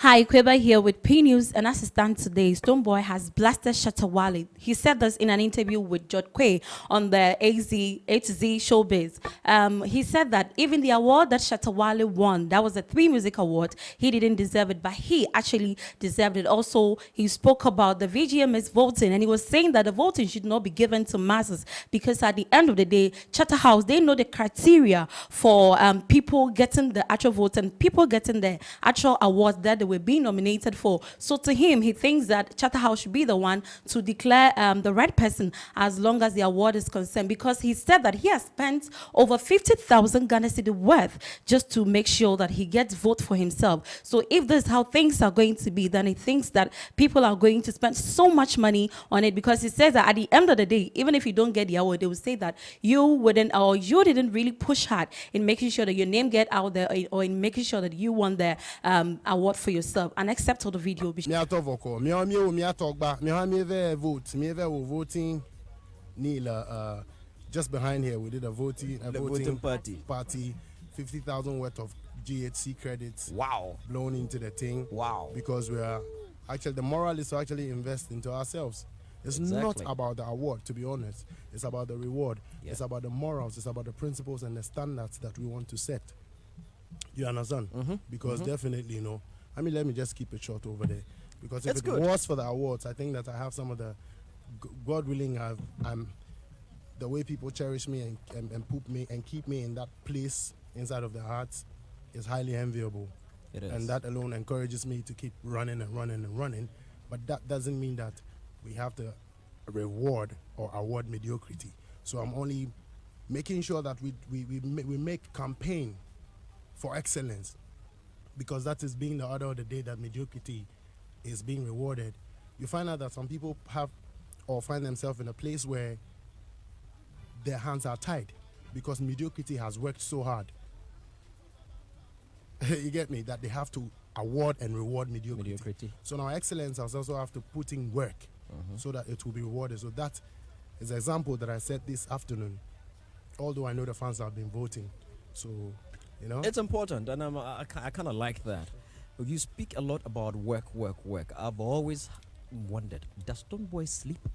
Hi, Kweba here with P News, and as it stands today, Stonebwoy has blasted Shatta Wale. He said this in an interview with Jod Quay on the HZ Showbiz. He said that even the award that Shatta Wale won, that was a 3 Music Award, he didn't deserve it, but he actually deserved it. Also, he spoke about the VGMA's voting, and he was saying that the voting should not be given to masses because at the end of the day, Chatter House, they know the criteria for people getting the actual votes and people getting the actual awards that they were being nominated for. So to him, he thinks that Chatter House should be the one to declare the right person as long as the award is concerned, because he said that he has spent over 50,000 Ghana cedi worth just to make sure that he gets vote for himself. So if this is how things are going to be, then he thinks that people are going to spend so much money on it, because he says that at the end of the day, even if you don't get the award, they will say that you wouldn't, or you didn't really push hard in making sure that your name get out there, or in making sure that you won the award for yourself. And except for the video. Me vote voting Nila just behind here we did a voting party 50,000 worth of GHC credits. Wow. Blown into the thing. Wow. Because we are actually, the moral is to actually invest into ourselves. It's not about the award, to be honest. It's about the reward. Yeah. It's about the morals. It's about the principles and the standards that we want to set. You understand? Because definitely, I mean, let me just keep it short over there. Because if it was for the awards, I think that I have some of the, God willing, I'm the way people cherish me and put me and keep me in that place inside of their hearts is highly enviable. It is. And that alone encourages me to keep running and running and running. But that doesn't mean that we have to reward or award mediocrity. So I'm only making sure that we make campaign for excellence, because that is being the order of the day, that mediocrity is being rewarded. You find out that some people have or find themselves in a place where their hands are tied because mediocrity has worked so hard. You get me? That they have to award and reward mediocrity. So now excellence has also have to put in work so that it will be rewarded. So that is an example that I set this afternoon, although I know the fans have been voting. So, it's important, and I kind of like that. You speak a lot about work. I've always wondered, does Stonebwoy sleep?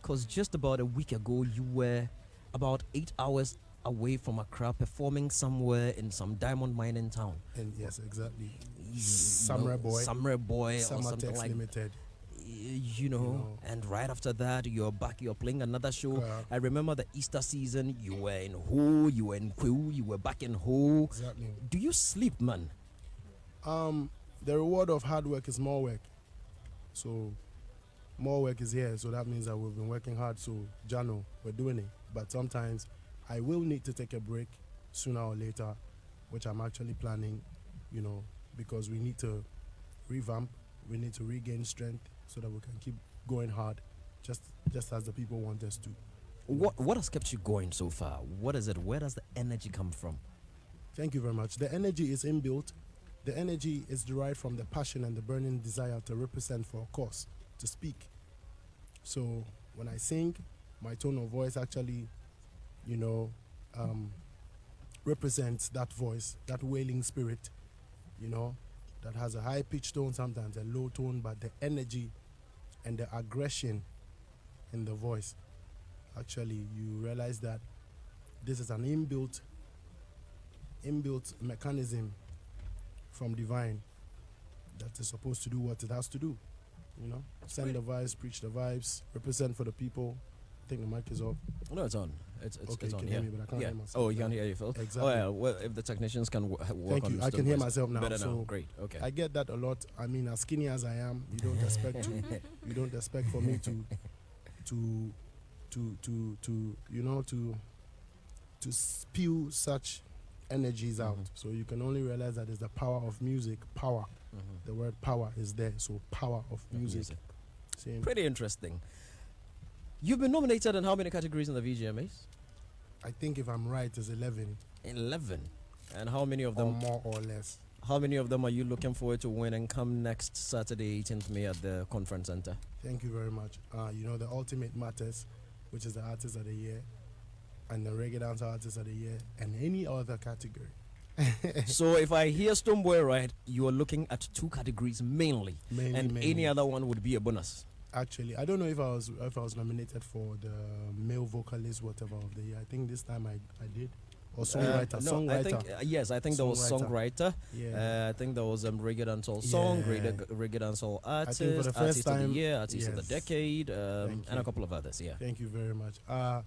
Because just about a week ago, you were about 8 hours away from Accra, performing somewhere in some diamond mining town. And yes, exactly. Summer Boy, or something like Limited. And right after that, you're back, you're playing another show. I remember the Easter season, you were in Ho, you were in Kwew, you were back in Ho. Exactly. Do you sleep, man? The reward of hard work is more work. So more work is here, so that means that we've been working hard. So Jano, we're doing it. But sometimes I will need to take a break sooner or later, which I'm actually planning, because we need to revamp, we need to regain strength so that we can keep going hard, just as the people want us to. What has kept you going so far? What is it? Where does the energy come from? Thank you very much. The energy is inbuilt. The energy is derived from the passion and the burning desire to represent for a cause, to speak. So when I sing, my tone of voice actually, represents that voice, that wailing spirit, that has a high-pitched tone, sometimes a low tone, but the energy and the aggression in the voice, actually, you realize that this is an inbuilt mechanism from divine that is supposed to do what it has to do. Send the vibes, preach the vibes, represent for the people. I think the mic is off. No, it's on. It's okay, it's you on. can hear me, but I can't hear myself. Oh, you can hear yourself? Exactly. Oh, yeah. Well, if the technicians can work Thank on you. the I can hear myself now. Better so now. Great. Okay. I get that a lot. I mean, as skinny as I am, you don't expect for me to spew such energies out. So you can only realize that it's the power of music. Power. The word power is there. So power of music. Same. Pretty interesting. You've been nominated in how many categories in the VGMAs? I think if I'm right, it's 11. 11. And how many of them? Or more or less. How many of them are you looking forward to win and come next Saturday, 18th May at the conference center? Thank you very much. The Ultimate Matters, which is the Artist of the Year, and the Reggae Dancer Artist of the Year, and any other category. So if I hear Stonebwoy right, you are looking at two categories mainly, and any other one would be a bonus. Actually, I don't know if I was nominated for the male vocalist whatever of the year. I think this time I did. Or songwriter. No, songwriter. I think yes. I think there was songwriter. Yeah. I think there was reggae dancehall song, reggae dancehall artist, I think for the first artist time, of the year, artist of the decade, and a couple of others. Yeah. Thank you very much. I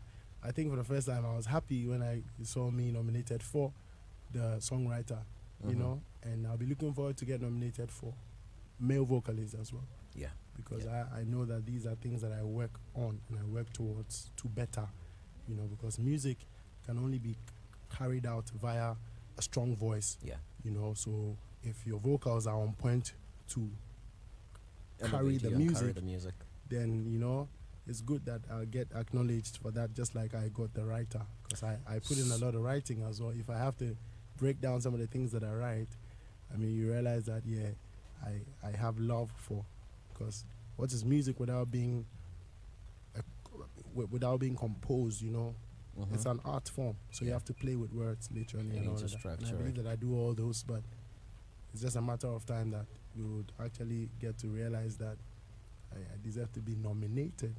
think for the first time I was happy when I saw me nominated for the songwriter. You know, and I'll be looking forward to get nominated for male vocalist as well. Yeah. Because I know that these are things that I work on and I work towards to better. You know, because music can only be carried out via a strong voice. Yeah. You know, so if your vocals are on point to carry the music, then you know it's good that I'll get acknowledged for that, just like I got the writer, because I put in a lot of writing as well. If I have to break down some of the things that I write, I mean, you realize that I have love for, because what is music without being composed, you know? It's an art form, so you have to play with words literally and all of that. And I believe that I do all those, but it's just a matter of time that we would actually get to realize that I deserve to be nominated.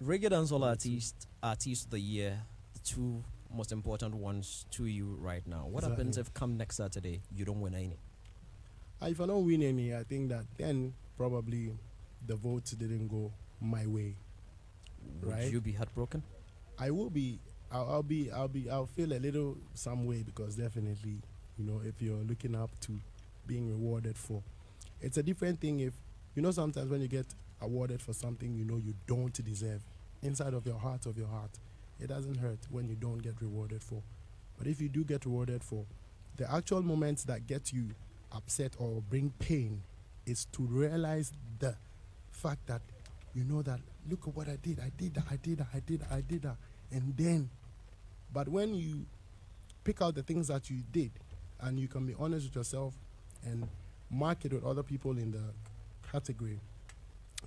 Reggae dancehall artist of the year, the two most important ones to you right now. What happens if come next Saturday you don't win any? If I don't win any, I think that then probably the votes didn't go my way. Would you be heartbroken? I will be. I'll feel a little some way, because definitely, you know, if you're looking up to being rewarded for, it's a different thing. If you know, sometimes when you get awarded for something you know you don't deserve, inside of your heart, it doesn't hurt when you don't get rewarded for. But if you do get rewarded for, the actual moments that get you upset or bring pain is to realize the fact that you know that, look at what I did that, and then, but when you pick out the things that you did and you can be honest with yourself and mark it with other people in the category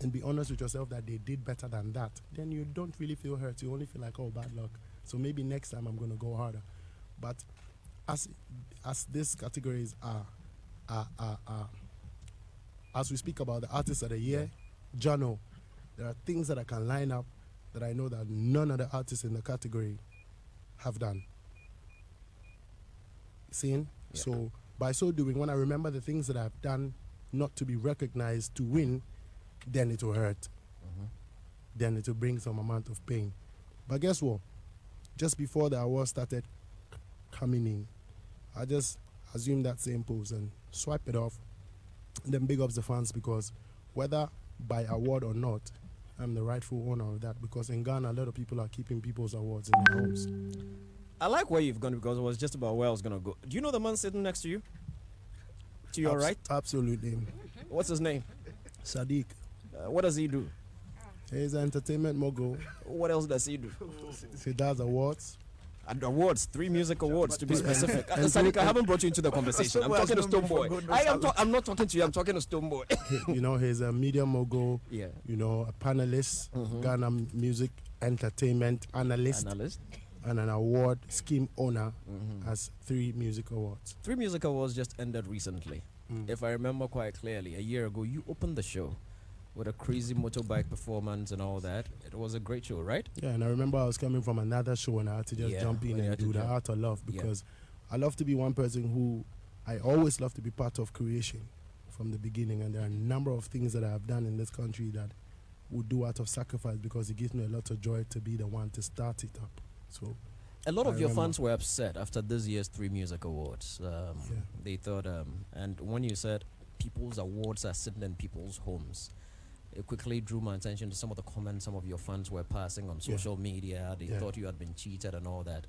and be honest with yourself that they did better than that, then you don't really feel hurt. You only feel like, oh, bad luck. So maybe next time I'm going to go harder. But as these categories are as we speak about the artists of the year, Jano, there are things that I can line up that I know that none of the artists in the category have done. Seeing? Yeah. So by so doing, when I remember the things that I've done not to be recognized to win, then it will hurt. Then it will bring some amount of pain. But guess what? Just before the award started coming in, I just assumed that same pose and swipe it off, and then big ups the fans, because whether by award or not, I'm the rightful owner of that, because in Ghana, a lot of people are keeping people's awards in their homes. I like where you've gone, because it was just about where I was going to go. Do you know the man sitting next to you? To your right? Absolutely. What's his name? Sadiq. What does he do? He's an entertainment mogul. What else does he do? He does awards. And awards, 3 music awards to be specific. Sadiq, I haven't brought you into the conversation. I'm talking to Stonebwoy. I'm not talking to you, I'm talking to Stonebwoy. You know, he's a media mogul, you know, a panelist, Ghana music entertainment analyst. And an award scheme owner, has 3 music awards. 3 music awards just ended recently. If I remember quite clearly, a year ago, you opened the show with a crazy motorbike performance and all that. It was a great show, right? Yeah, and I remember I was coming from another show and I had to just jump in and do the art of love, because I love to be one person who, I always love to be part of creation from the beginning, and there are a number of things that I have done in this country that would do out of sacrifice, because it gives me a lot of joy to be the one to start it up. So a lot of your fans were upset after this year's 3 music awards. They thought, and when you said people's awards are sitting in people's homes, it quickly drew my attention to some of the comments some of your fans were passing on social media. They thought you had been cheated and all that.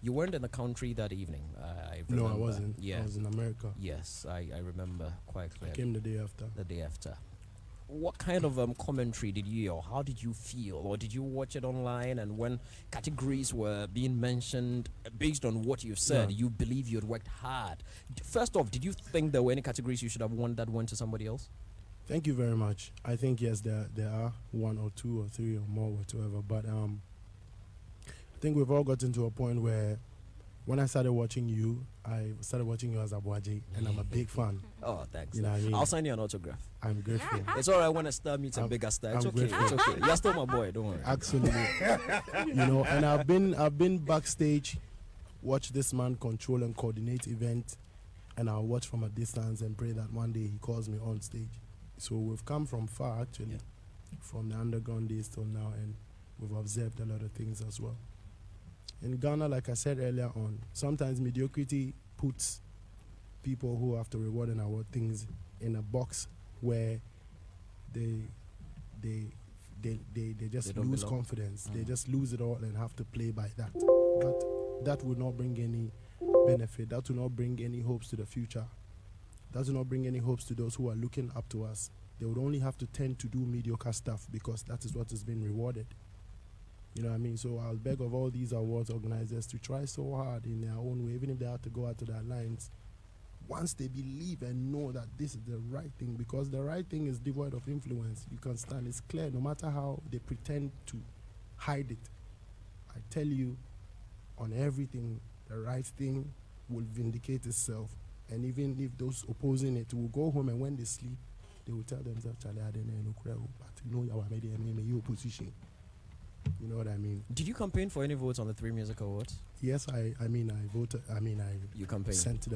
You weren't in the country that evening. I remember. No, I wasn't. I was in America. Yes, I remember quite clearly. I came the day after. The day after. What kind of commentary did you hear, or how did you feel, or did you watch it online? And when categories were being mentioned, based on what you said, you believe you had worked hard. First off, did you think there were any categories you should have won that went to somebody else? Thank you very much. I think, yes, there are 1 or 2 or 3 or more, whatsoever. But I think we've all gotten to a point where when I started watching you as Abuaji, and I'm a big fan. Oh, thanks. You know what I mean? I'll sign you an autograph. I'm grateful. It's all right when a star meets a bigger star. It's okay. It's okay. You're still my boy. Don't worry. Absolutely. You know, and I've been backstage, watch this man control and coordinate event, and I'll watch from a distance and pray that one day he calls me on stage. So we've come from far actually, from the underground days till now, and we've observed a lot of things as well. In Ghana, like I said earlier on, sometimes mediocrity puts people who have to reward and award things in a box where they just lose confidence. They just lose it all and have to play by that. But that would not bring any benefit. That will not bring any hopes to the future. That will not bring any hopes to those who are looking up to us. They would only have to tend to do mediocre stuff because that is what is being rewarded. You know what I mean? So I'll beg of all these awards organizers to try so hard in their own way, even if they have to go out to their lines, once they believe and know that this is the right thing, because the right thing is devoid of influence. You can stand, it's clear, no matter how they pretend to hide it. I tell you, on everything, the right thing will vindicate itself. And even if those opposing it will go home and when they sleep, they will tell themselves, Charlie, I didn't know, but you know, your opposition. You know what I mean? Did you campaign for any votes on the 3 Music Awards? Yes, I voted. You campaigned. Sent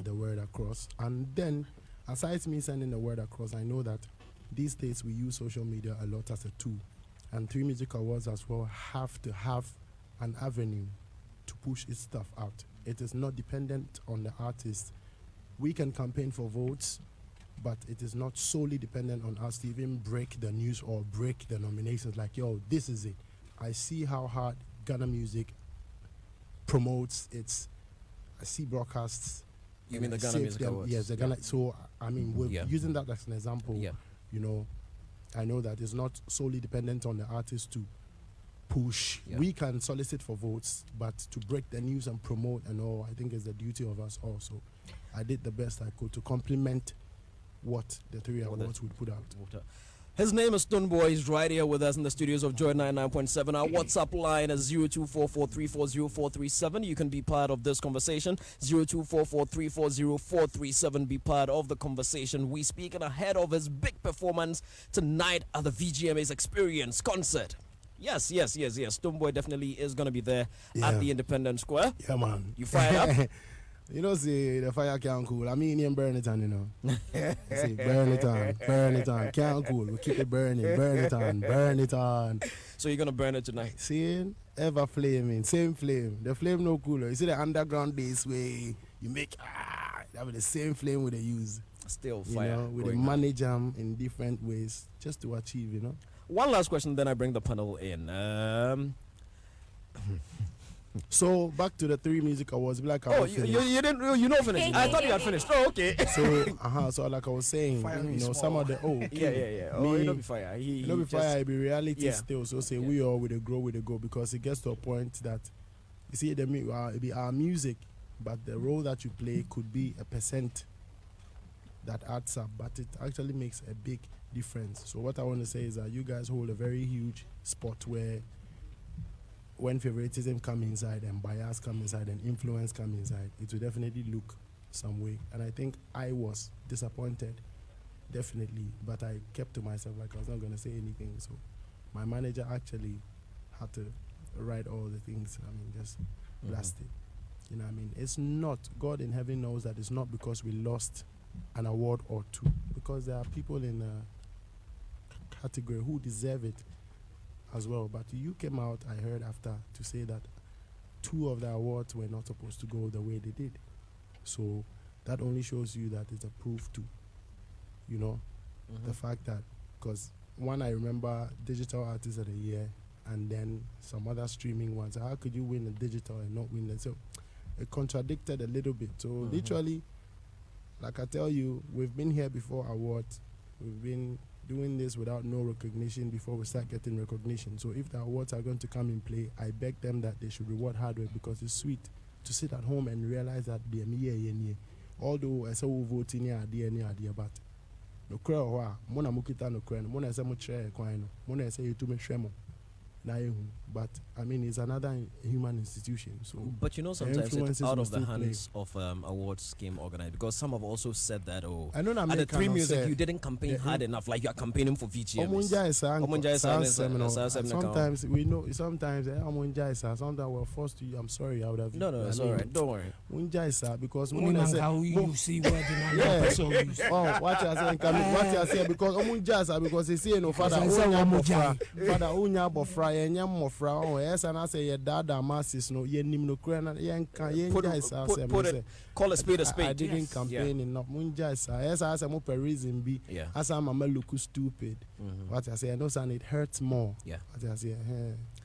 the word across. And then, aside me sending the word across, I know that these days we use social media a lot as a tool. And 3 Music Awards as well have to have an avenue to push its stuff out. It is not dependent on the artist. We can campaign for votes, but it is not solely dependent on us to even break the news or break the nominations like, yo, this is it. I see how hard Ghana Music promotes its, I see broadcasts. You mean the Ghana Music Awards? Yes, the Ghana. So, I mean, we're using that as an example. Yeah. You know, I know that it's not solely dependent on the artist to push. Yeah. We can solicit for votes, but to break the news and promote and all, I think is the duty of us also. I did the best I could to complement what the 3 awards would put out. His name is Stonebwoy. He's right here with us in the studios of Joy 99.7. Our WhatsApp line is 0244340437. You can be part of this conversation. 0244340437. Be part of the conversation. We speaking ahead of his big performance tonight at the VGMA's Experience concert. Yes. Stonebwoy definitely is going to be there at the Independence Square. Yeah, man. You fired up? You know, see, the fire can't cool. I mean, you burn it on, you know. See, burn it on. Can't cool. We keep it burning. Burn it on. So you're going to burn it tonight? See, ever flaming, same flame. The flame no cooler. You see the underground days where you make, that was the same flame they use. Still fire. You know, we manage them in different ways just to achieve, you know. One last question, then I bring the panel in. So back to the 3 Music Awards. Like you didn't you know finish. I thought you had finished. Oh, okay. So like I was saying, you know, some of the yeah. Oh, it'll be fire. It'll be fire. It'll be reality still. So say we all with the grow because it gets to a point that you see it'll be our music, but the role that you play could be a percent that adds up, but it actually makes a big difference. So what I want to say is that you guys hold a very huge spot where when favoritism come inside and bias come inside and influence come inside, it will definitely look some way. And I think I was disappointed, definitely, but I kept to myself, like I was not going to say anything. So my manager actually had to write all the things, just blast it. You know what I mean? It's not, God in heaven knows that it's not because we lost an award or 2, because there are people in a category who deserve it as well. But you came out, I heard after, to say that 2 of the awards were not supposed to go the way they did. So that only shows you that it's a proof to, you know, the fact that, because one, I remember Digital Artist of the Year and then some other streaming ones. How could you win a digital and not win it? So it contradicted a little bit. So literally, like I tell you, we've been here before awards. We've been doing this without no recognition before we start getting recognition. So if the awards are going to come in play, I beg them that they should reward hard work, because it's sweet to sit at home and realize that although I say we vote in here, but no cry mona mukita no cry mona say mo share kwan no mona say you to me share mo. But I mean, it's another human institution. So, but you know, sometimes it's out of the hands of awards scheme organized, because some have also said that, oh, I know that at the 3 Music you didn't campaign hard enough, like you are campaigning for VGMA. Sometimes we know. Sometimes sometimes we're forced to. I'm sorry, I would have. No, it's all right. Don't worry. Because you see what oh, what you saying? What you saying? Because they say no father unya bofra yenya mofra oh yes and I say your dada masses no yenim no krana yenka yenja call a spade a spade. I didn't campaign enough munja isa yes I say mo per reason be as I'm mama look stupid. What I say I know and it hurts more. What I say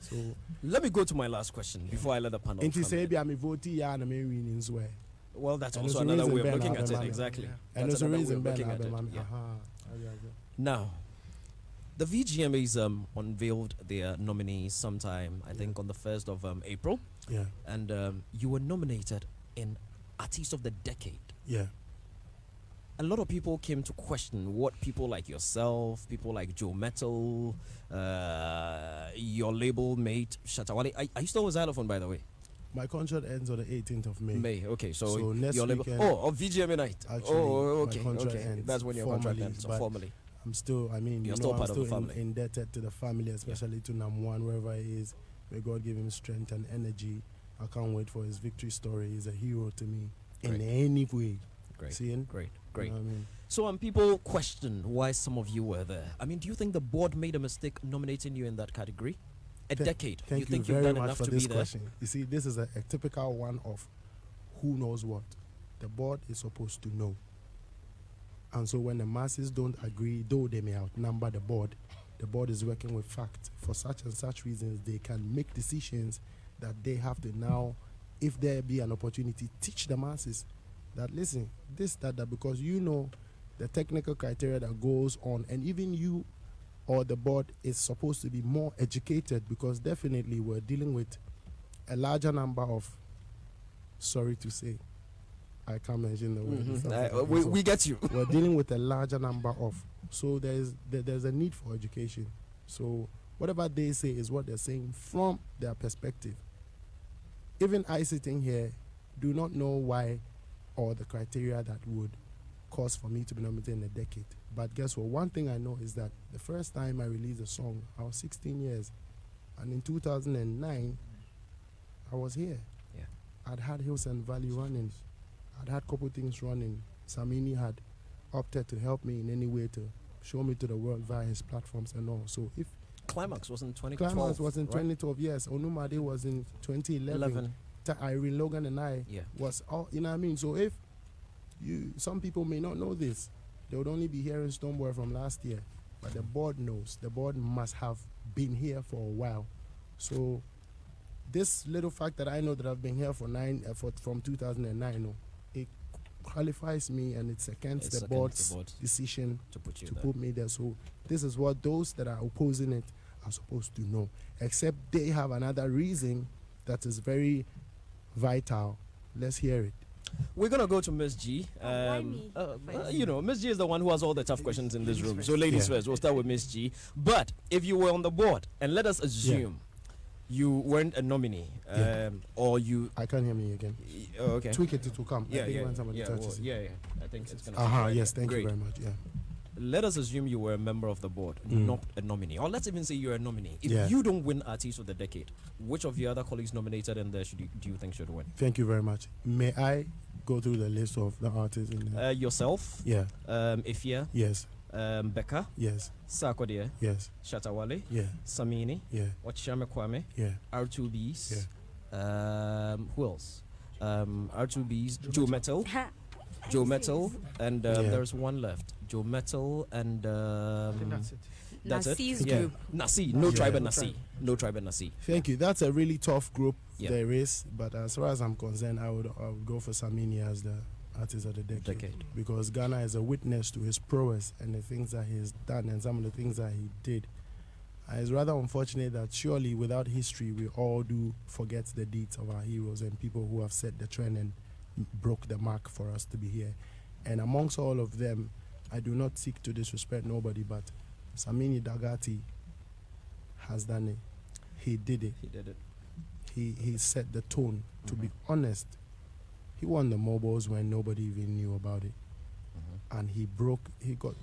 so let me go to my last question before I let the panel. Inti say be am vote ya na me winning as well. Well, that's also another way of looking at it. Exactly. And there's a reason looking at it. Now, the VGMAs unveiled their nominees sometime, I think, on the 1st of April. Yeah. And you were nominated in Artist of the Decade. Yeah. A lot of people came to question what people like yourself, people like Joe Metal, your label mate, Shatta Wale. Are you still with Xylophone, by the way? My contract ends on the 18th of May. May, okay. So next your label. weekend. Oh, VGMA night. Actually, okay. My contract Okay. ends That's when your contract ends. So formally. I'm still, I mean, you're still part I'm of the family. Indebted to the family, especially to Nam1, wherever he is. May God give him strength and energy. I can't wait for his victory story. He's a hero to me in any way. Great. Seeing? Great. You know what I mean? So people question why some of you were there. I mean, do you think the board made a mistake nominating you in that category? A decade. Thank you think you you've very done much enough for to this be there? question. You see, this is a typical one of who knows what. The board is supposed to know. And so when the masses don't agree, though they may outnumber the board is working with facts. For such and such reasons, they can make decisions that they have to now, if there be an opportunity, teach the masses that, listen, this, that, because you know the technical criteria that goes on, and even you or the board is supposed to be more educated, because definitely we're dealing with a larger number of, sorry to say, I can't mention the word. We get you. We're dealing with a larger number of, so there's a need for education. So whatever they say is what they're saying from their perspective. Even I sitting here do not know why or the criteria that would cause for me to be nominated in a decade. But guess what? One thing I know is that the first time I released a song, I was 16 years. And in 2009, I was here. Yeah. I'd had Hills and Valley running. I'd had a couple things running. Samini had opted to help me in any way to show me to the world via his platforms and all. So if Climax was in 2012. Climax was in 2012, yes. Onumade was in 2011. Irene Logan and I was all, you know what I mean? So if some people may not know this, they would only be hearing Stonebwoy from last year, but the board knows. The board must have been here for a while. So this little fact that I know that I've been here from 2009, it qualifies me, and it's against the board's decision to put me there. So this is what those that are opposing it are supposed to know, except they have another reason that is very vital. Let's hear it. We're gonna go to Miss G. You know, Miss G is the one who has all the tough questions in this room. So, ladies first. We'll start with Miss G. But if you were on the board, and let us assume you weren't a nominee, or you. I can't hear me again. Okay. Tweak it to come. Yeah. I think it's gonna. Right. Yes. Thank you very much. Yeah. Let us assume you were a member of the board, not a nominee. Or let's even say you're a nominee. If you don't win Artist of the Decade, which of your other colleagues nominated in there do you think should win? Thank you very much. May I go through the list of the artists in there? Yourself. Yeah. Ifya. Yes. Becca. Yes. Sarkodie. Yes. Shatta Wale. Yeah. Samini. Yeah. Wachame Kwame. Yeah. R2Bs. Yeah. Who else? R2Bs. Joe Metal. Joe Metal, and there's one left. Joe Metal and that's Nasi's it. group. Nasi, no tribe and Nasi, no tribe and Nasi. Thank you. That's a really tough group there is, but as far as I'm concerned, I would go for Samini as the Artist of the Decade, because Ghana is a witness to his prowess and the things that he's done and some of the things that he did. It's rather unfortunate that surely without history we all do forget the deeds of our heroes and people who have set the trend and broke the mark for us to be here. And amongst all of them, I do not seek to disrespect nobody, but Samini Dagati has done it. he did it. He did it. He set the tone. To be honest, he won the mobiles when nobody even knew about it. And he got